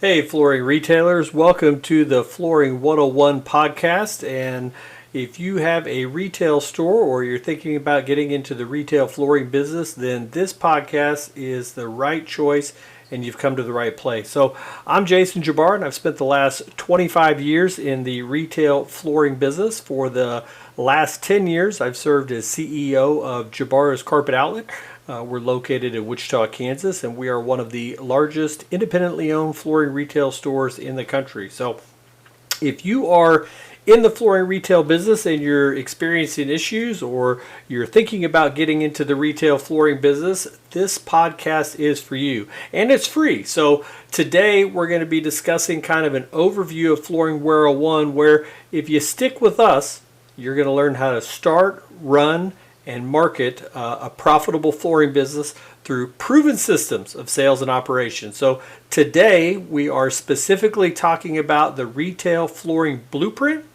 Hey, flooring retailers, welcome to the Flooring 101 podcast. And if you have a retail store or you're thinking about getting into the retail flooring business, then this podcast is the right choice and you've come to the right place. So I'm Jason Jabbar, and I've spent the last 25 years in the retail flooring business. For the last 10 years, I've served as CEO of Jabbar's Carpet Outlet. We're located in Wichita, Kansas, and we are one of the largest independently owned flooring retail stores in the country. So if you are in the flooring retail business and you're experiencing issues or you're thinking about getting into the retail flooring business, this podcast is for you, and it's free. So today we're going to be discussing kind of an overview of Flooring 101, where if you stick with us, you're going to learn how to start, run, and market a profitable flooring business through proven systems of sales and operations. So today we are specifically talking about the retail flooring blueprint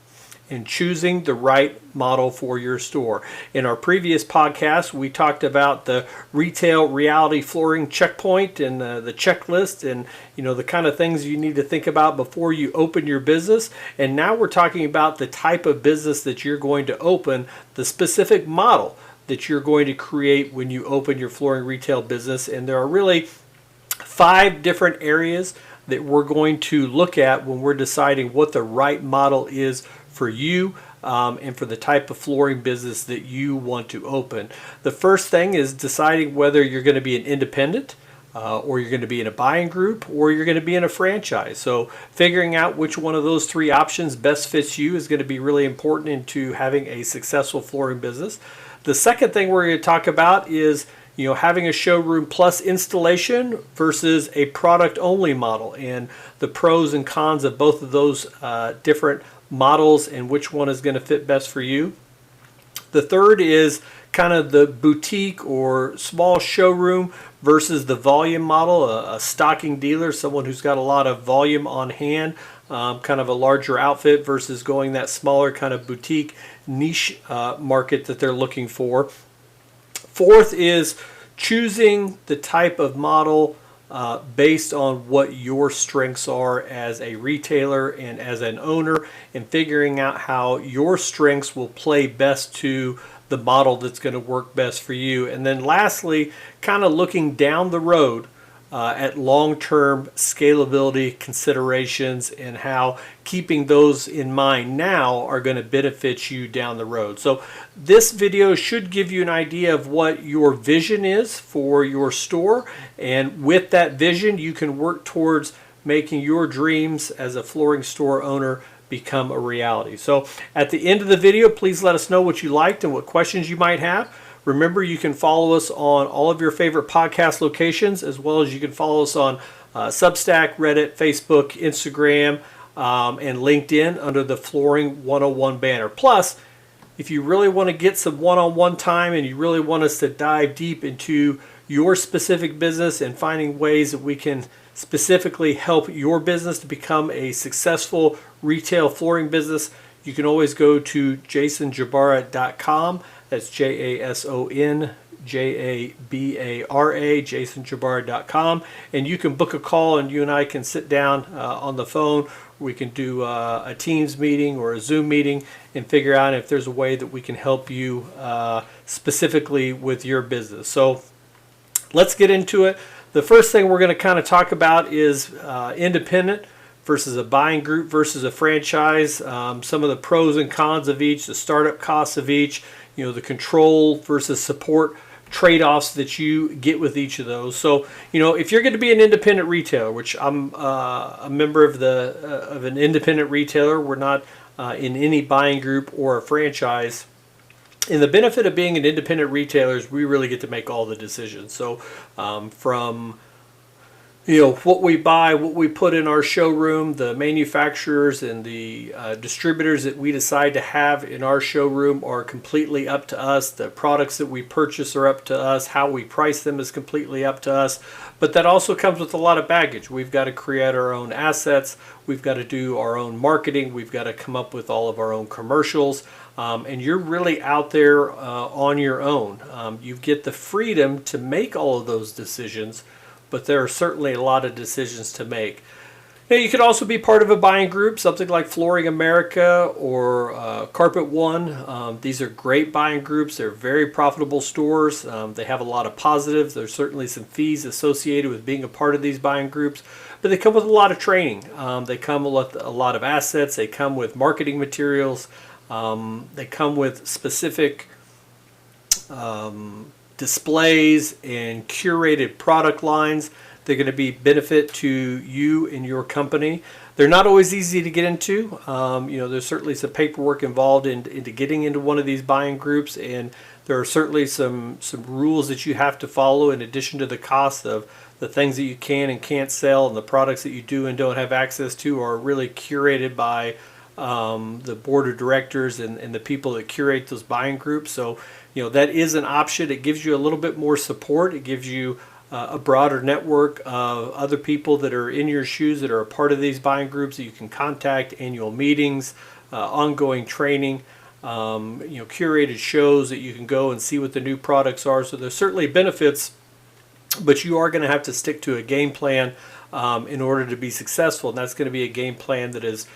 and choosing the right model for your store. In our previous podcast, we talked about the retail reality flooring checkpoint and the checklist, and the kind of things you need to think about before you open your business. And now we're talking about the type of business that you're going to open, the specific model that you're going to create when you open your flooring retail business. And there are really 5 different areas that we're going to look at when we're deciding what the right model is for you and for the type of flooring business that you want to open. The first thing is deciding whether you're going to be an independent or you're going to be in a buying group, or you're going to be in a franchise. So figuring out which one of those 3 options best fits you is going to be really important into having a successful flooring business. The second thing we're going to talk about is having a showroom plus installation versus a product only model, and the pros and cons of both of those different models and which one is going to fit best for you. The third is kind of the boutique or small showroom versus the volume model, a stocking dealer, someone who's got a lot of volume on hand, kind of a larger outfit versus going that smaller kind of boutique niche market that they're looking for. Fourth is choosing the type of model based on what your strengths are as a retailer and as an owner, and figuring out how your strengths will play best to the model that's going to work best for you. And then lastly, kind of looking down the road at long-term scalability considerations and how keeping those in mind now are going to benefit you down the road. So this video should give you an idea of what your vision is for your store, and with that vision you can work towards making your dreams as a flooring store owner become a reality. So at the end of the video, please let us know what you liked and what questions you might have. Remember, you can follow us on all of your favorite podcast locations, as well as you can follow us on Substack, Reddit, Facebook, Instagram, and LinkedIn under the Flooring 101 banner. Plus, if you really want to get some one-on-one time and you really want us to dive deep into your specific business and finding ways that we can specifically help your business to become a successful retail flooring business, you can always go to jasonjabara.com. That's JasonJabara, jasonjabara.com, and you can book a call and you and I can sit down on the phone. We can do a Teams meeting or a Zoom meeting and figure out if there's a way that we can help you specifically with your business. So let's get into it. The first thing we're going to kind of talk about is independent versus a buying group versus a franchise, some of the pros and cons of each, the startup costs of each, the control versus support trade-offs that you get with each of those. So, if you're going to be an independent retailer, which I'm a member of an independent retailer, we're not in any buying group or a franchise. And the benefit of being an independent retailer is we really get to make all the decisions. So from what we buy, what we put in our showroom, the manufacturers and the distributors that we decide to have in our showroom are completely up to us. The products that we purchase are up to us. How we price them is completely up to us. But that also comes with a lot of baggage. We've got to create our own assets. We've got to do our own marketing. We've got to come up with all of our own commercials. And you're really out there on your own. You get the freedom to make all of those decisions, but there are certainly a lot of decisions to make. Now, you could also be part of a buying group, something like Flooring America or Carpet One. These are great buying groups. They're very profitable stores. They have a lot of positives. There's certainly some fees associated with being a part of these buying groups, but they come with a lot of training. They come with a lot of assets. They come with marketing materials. They come with specific displays and curated product lines. They're going to be benefit to you and your company. They're not always easy to get into. There's certainly some paperwork involved into getting into one of these buying groups, and there are certainly some rules that you have to follow in addition to the cost of the things that you can and can't sell, and the products that you do and don't have access to are really curated by the board of directors and the people that curate those buying groups. So, that is an option. It gives you a little bit more support. It gives you a broader network of other people that are in your shoes that are a part of these buying groups that you can contact, annual meetings, ongoing training, curated shows that you can go and see what the new products are. So there's certainly benefits, but you are going to have to stick to a game plan in order to be successful, and that's going to be a game plan that is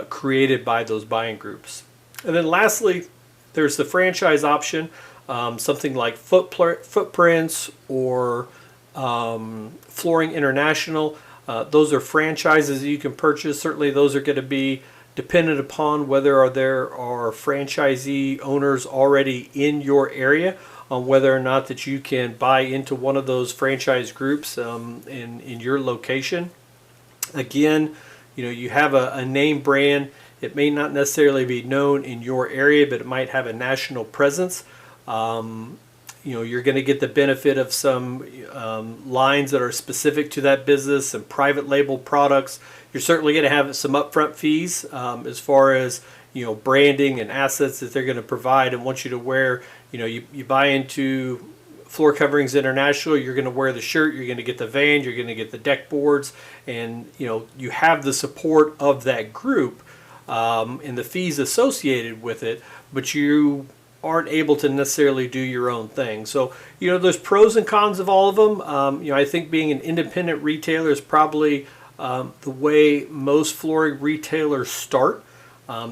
created by those buying groups. And then lastly, there's the franchise option, something like Footprints or Flooring International. Those are franchises that you can purchase. Certainly those are going to be dependent upon whether there are franchisee owners already in your area, on whether or not that you can buy into one of those franchise groups in your location. Again, you have a name brand. It may not necessarily be known in your area, but it might have a national presence. You're going to get the benefit of some lines that are specific to that business, some private label products. You're certainly going to have some upfront fees as far as branding and assets that they're going to provide and want you to wear. You buy into Floor Coverings International, you're going to wear the shirt, you're going to get the van, you're going to get the deck boards, and you have the support of that group and the fees associated with it, but you aren't able to necessarily do your own thing. So, there's pros and cons of all of them. I think being an independent retailer is probably the way most flooring retailers start.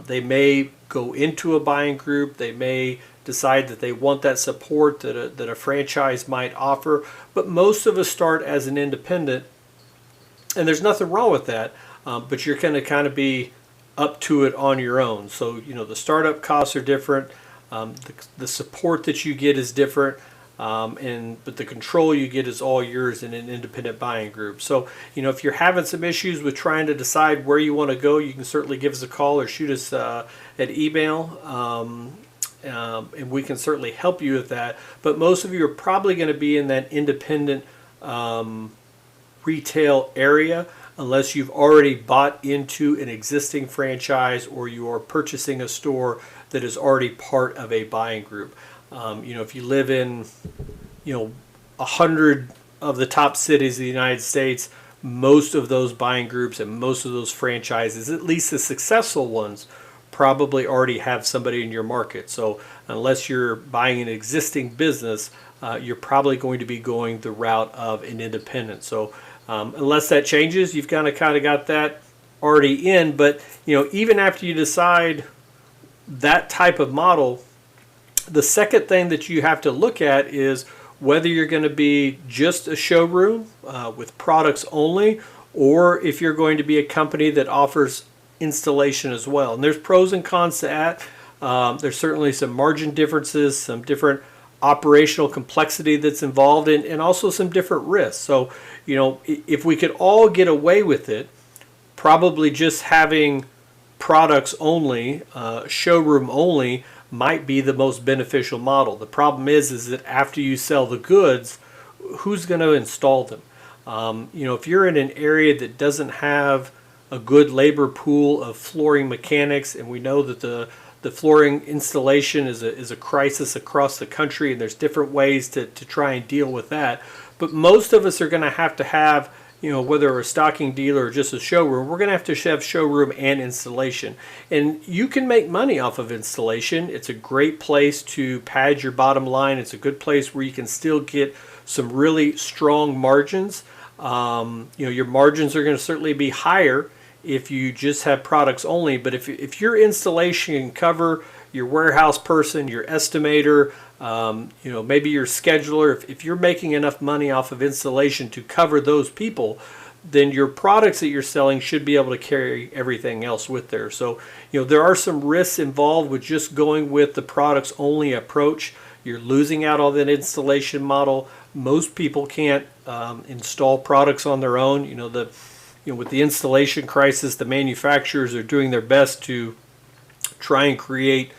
They may go into a buying group. They may decide that they want that support that a franchise might offer. But most of us start as an independent, and there's nothing wrong with that. But you're going to kind of be up to it on your own. So, the startup costs are different. The support that you get is different, but the control you get is all yours in an independent buying group. So, if you're having some issues with trying to decide where you want to go, you can certainly give us a call or shoot us an email, and we can certainly help you with that. But most of you are probably going to be in that independent retail area, unless you've already bought into an existing franchise or you are purchasing a store that is already part of a buying group. If you live in, 100 of the top cities of the United States, most of those buying groups and most of those franchises, at least the successful ones, probably already have somebody in your market. So unless you're buying an existing business, you're probably going to be going the route of an independent. So unless that changes, you've kind of got that already in. But even after you decide that type of model, the second thing that you have to look at is whether you're going to be just a showroom with products only, or if you're going to be a company that offers installation as well. And there's pros and cons to that. There's certainly some margin differences, some different operational complexity that's involved, and also some different risks. So, if we could all get away with it, probably just having products only, showroom only, might be the most beneficial model. The problem is that after you sell the goods, who's going to install them? If you're in an area that doesn't have a good labor pool of flooring mechanics, and we know that the flooring installation is a crisis across the country, and there's different ways to try and deal with that. But most of us are going to have, whether we're a stocking dealer or just a showroom, we're going to have showroom and installation. And you can make money off of installation. It's a great place to pad your bottom line. It's a good place where you can still get some really strong margins. Your margins are going to certainly be higher if you just have products only. But if your installation can cover your warehouse person, your estimator, maybe your scheduler, if you're making enough money off of installation to cover those people, then your products that you're selling should be able to carry everything else with there. So, there are some risks involved with just going with the products only approach. You're losing out on that installation model. Most people can't install products on their own. With the installation crisis, the manufacturers are doing their best to try and create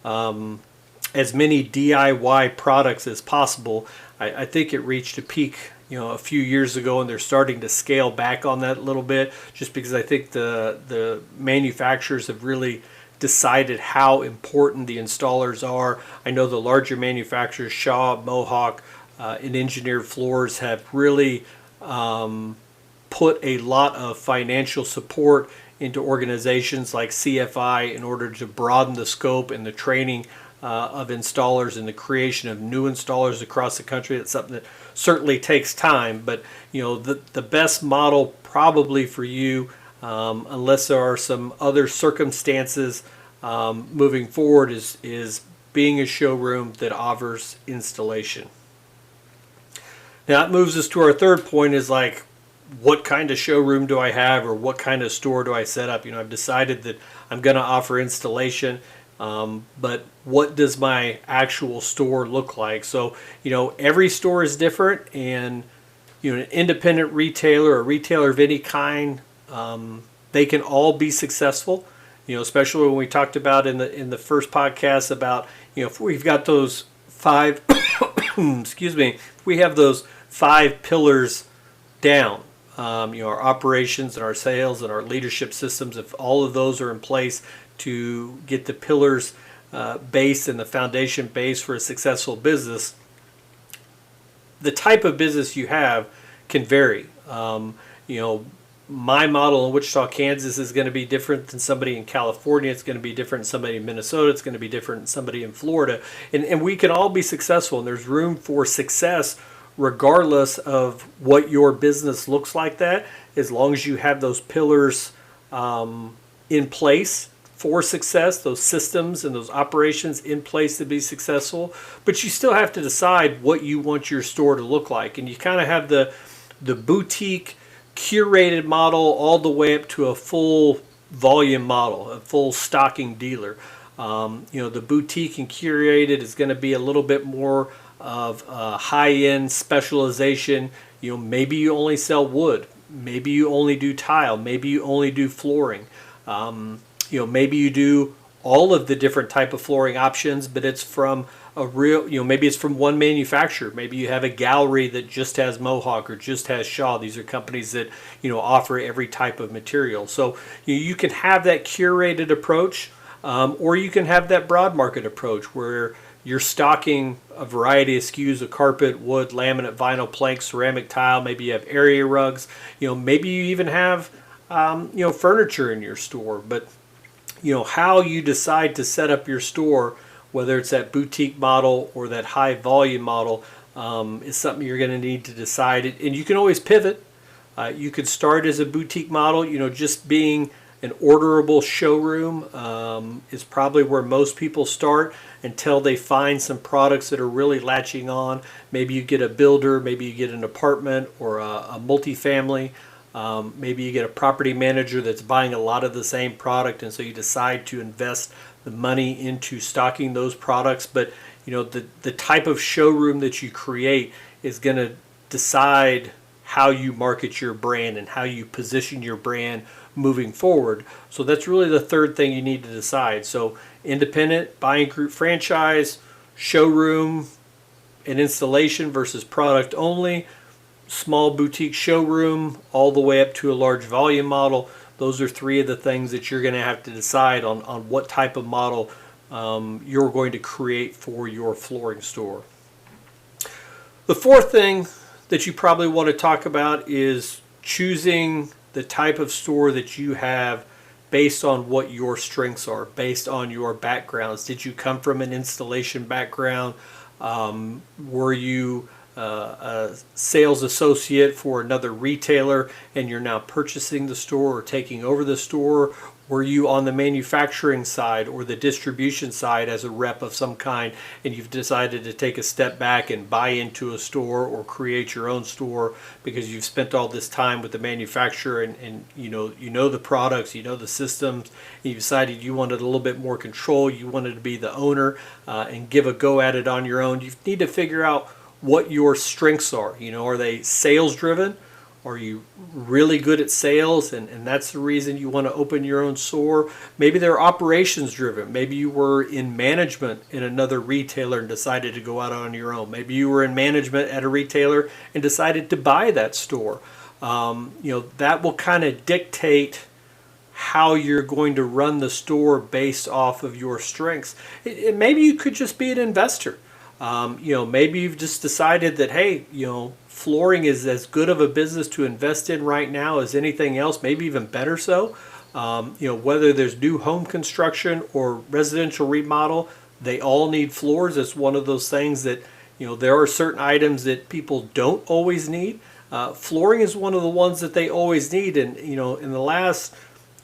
as many DIY products as possible. I think it reached a peak a few years ago, and they're starting to scale back on that a little bit, just because I think the manufacturers have really decided how important the installers are. I know the larger manufacturers, Shaw, Mohawk, and Engineered Floors, have really put a lot of financial support into organizations like CFI in order to broaden the scope and the training of installers and the creation of new installers across the country. That's something that certainly takes time, but the best model probably for you, unless there are some other circumstances moving forward, is being a showroom that offers installation. Now that moves us to our third point, is like, what kind of showroom do I have, or what kind of store do I set up? I've decided that I'm going to offer installation, but what does my actual store look like? So, every store is different, and an independent retailer, a retailer of any kind, they can all be successful. Especially when we talked about in the first podcast about, if we've got those 5 excuse me, if we have those 5 pillars down, our operations and our sales and our leadership systems, if all of those are in place to get the pillars base and the foundation base for a successful business, the type of business you have can vary. My model in Wichita, Kansas is going to be different than somebody in California. It's going to be different than somebody in Minnesota. It's going to be different than somebody in Florida. And we can all be successful, and there's room for success regardless of what your business looks like, that as long as you have those pillars in place for success, those systems and those operations in place to be successful. But you still have to decide what you want your store to look like. And you kind of have the boutique curated model all the way up to a full volume model, a full stocking dealer. The boutique and curated is going to be a little bit more of high-end specialization. Maybe you only sell wood, maybe you only do tile, maybe you only do flooring. Maybe you do all of the different type of flooring options, but it's from a real, maybe it's from one manufacturer. Maybe you have a gallery that just has Mohawk or just has Shaw. These are companies that, offer every type of material. So you can have that curated approach, or you can have that broad market approach where you're stocking a variety of SKUs of carpet, wood, laminate, vinyl, plank, ceramic, tile. Maybe you have area rugs. Maybe you even have, furniture in your store. But, how you decide to set up your store, whether it's that boutique model or that high volume model, is something you're going to need to decide. And you can always pivot. You could start as a boutique model, just being an orderable showroom is probably where most people start until they find some products that are really latching on. Maybe you get a builder, maybe you get an apartment or a multifamily. Maybe you get a property manager that's buying a lot of the same product, and so you decide to invest the money into stocking those products. But the type of showroom that you create is going to decide how you market your brand and how you position your brand moving forward. So that's really the third thing you need to decide. So independent, buying group, franchise, showroom and installation versus product only, small boutique showroom, all the way up to a large volume model. Those are three of the things that you're going to have to decide on what type of model you're going to create for your flooring store. The fourth thing that you probably want to talk about is choosing the type of store that you have based on what your strengths are, based on your backgrounds. Did you come from an installation background? Were you a sales associate for another retailer and you're now purchasing the store or taking over the store? Were you on the manufacturing side or the distribution side as a rep of some kind, and you've decided to take a step back and buy into a store or create your own store because you've spent all this time with the manufacturer and you know the products, you know the systems, and you decided you wanted a little bit more control, you wanted to be the owner and give a go at it on your own. You need to figure out what your strengths are. Are they sales driven? Are you really good at sales and that's the reason you want to open your own store? Maybe they're operations driven. Maybe you were in management in another retailer and decided to go out on your own. Maybe you were in management at a retailer and decided to buy that store. That will kind of dictate how you're going to run the store based off of your strengths. Maybe you could just be an investor. Maybe you've just decided that, hey, flooring is as good of a business to invest in right now as anything else, maybe even better so. Whether there's new home construction or residential remodel, they all need floors. It's one of those things that, there are certain items that people don't always need. Flooring is one of the ones that they always need. And, in the last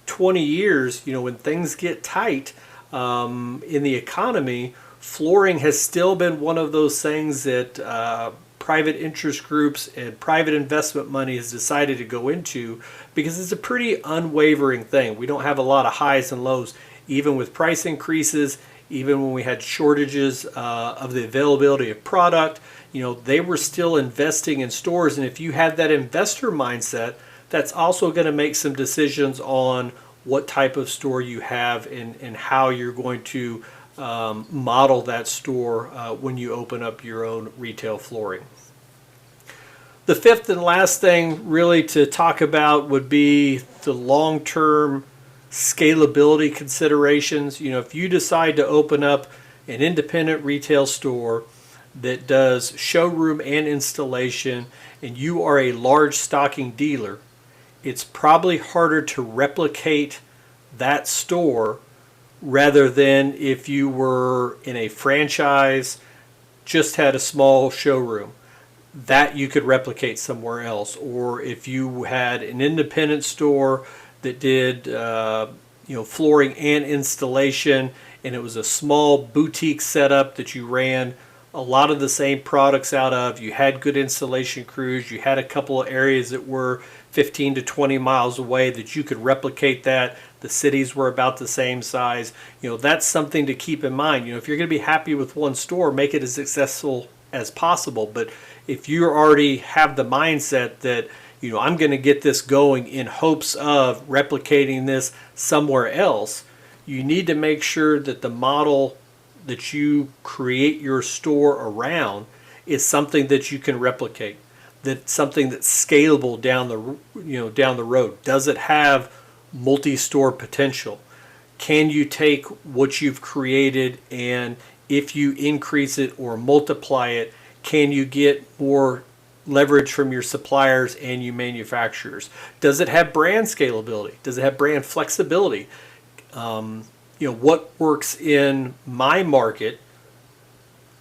20 years, when things get tight in the economy, flooring has still been one of those things that private interest groups and private investment money has decided to go into because it's a pretty unwavering thing. We don't have a lot of highs and lows, even with price increases, even when we had shortages of the availability of product. They were still investing in stores, and if you had that investor mindset, that's also going to make some decisions on what type of store you have and how you're going to model that store when you open up your own retail flooring. The fifth and last thing really to talk about would be the long-term scalability considerations. If you decide to open up an independent retail store that does showroom and installation and you are a large stocking dealer, it's probably harder to replicate that store rather than if you were in a franchise, just had a small showroom that you could replicate somewhere else. Or if you had an independent store that did flooring and installation and it was a small boutique setup that you ran a lot of the same products out of, you had good installation crews, you had a couple of areas that were 15 to 20 miles away that you could replicate that. The cities were about the same size. That's something to keep in mind. If you're going to be happy with one store, make it as successful as possible. But if you already have the mindset that, I'm going to get this going in hopes of replicating this somewhere else, you need to make sure that the model that you create your store around is something that you can replicate. That's something that's scalable down the road. Does it have multi-store potential? Can you take what you've created and if you increase it or multiply it, can you get more leverage from your suppliers and your manufacturers? Does it have brand scalability? Does it have brand flexibility? What works in my market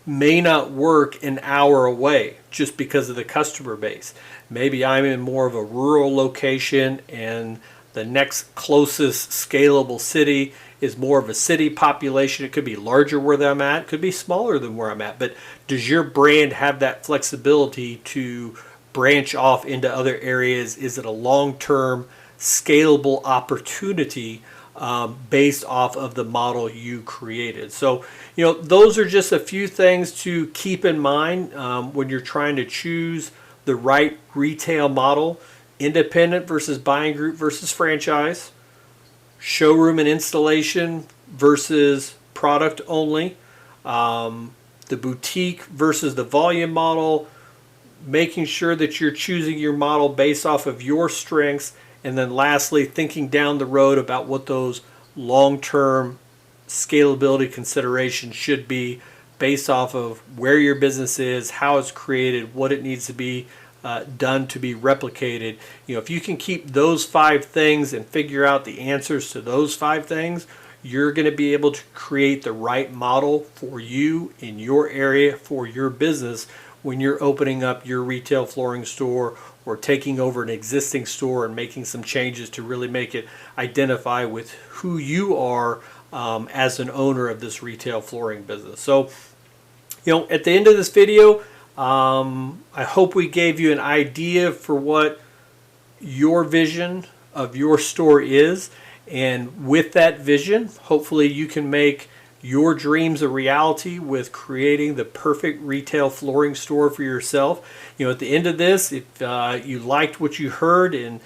may not work an hour away just because of the customer base. Maybe I'm in more of a rural location and the next closest scalable city is more of a city population. It could be larger where I'm at, could be smaller than where I'm at. But does your brand have that flexibility to branch off into other areas? Is it a long-term scalable opportunity based off of the model you created? So, those are just a few things to keep in mind when you're trying to choose the right retail model. Independent versus buying group versus franchise. Showroom and installation versus product only. The boutique versus the volume model. Making sure that you're choosing your model based off of your strengths. And then lastly, thinking down the road about what those long-term scalability considerations should be based off of where your business is, how it's created, what it needs to be done to be replicated. If you can keep those 5 things and figure out the answers to those 5 things, you're going to be able to create the right model for you in your area for your business when you're opening up your retail flooring store or taking over an existing store and making some changes to really make it identify with who you are as an owner of this retail flooring business. So, at the end of this video, I hope we gave you an idea for what your vision of your store is. And with that vision, hopefully you can make your dreams a reality with creating the perfect retail flooring store for yourself. At the end of this, if you liked what you heard and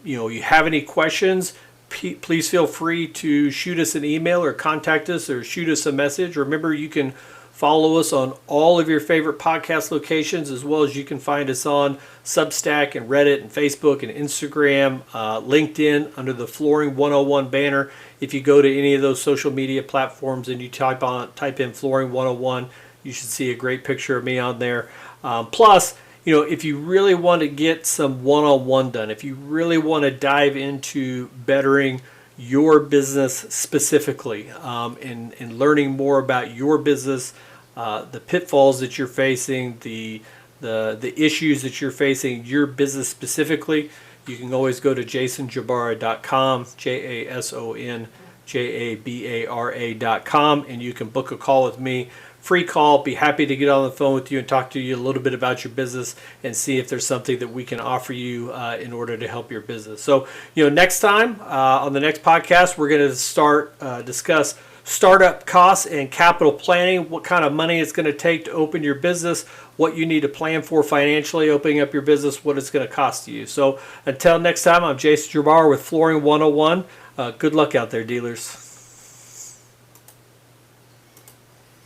you have any questions, please feel free to shoot us an email or contact us or shoot us a message. Remember, you can follow us on all of your favorite podcast locations, as well as you can find us on Substack and Reddit and Facebook and Instagram, LinkedIn under the Flooring 101 banner. If you go to any of those social media platforms and you type in Flooring 101, you should see a great picture of me on there. Plus, if you really want to get some one-on-one done, if you really want to dive into bettering your business specifically and learning more about your business, the pitfalls that you're facing, the issues that you're facing, your business specifically, you can always go to jasonjabara.com, JasonJabara.com, and you can book a call with me. Free call. Be happy to get on the phone with you and talk to you a little bit about your business and see if there's something that we can offer you in order to help your business. So, next time on the next podcast, we're going to discuss startup costs and capital planning, what kind of money it's going to take to open your business, what you need to plan for financially opening up your business, what it's going to cost you. So until next time, I'm Jason Jabara with Flooring 101. Good luck out there, dealers.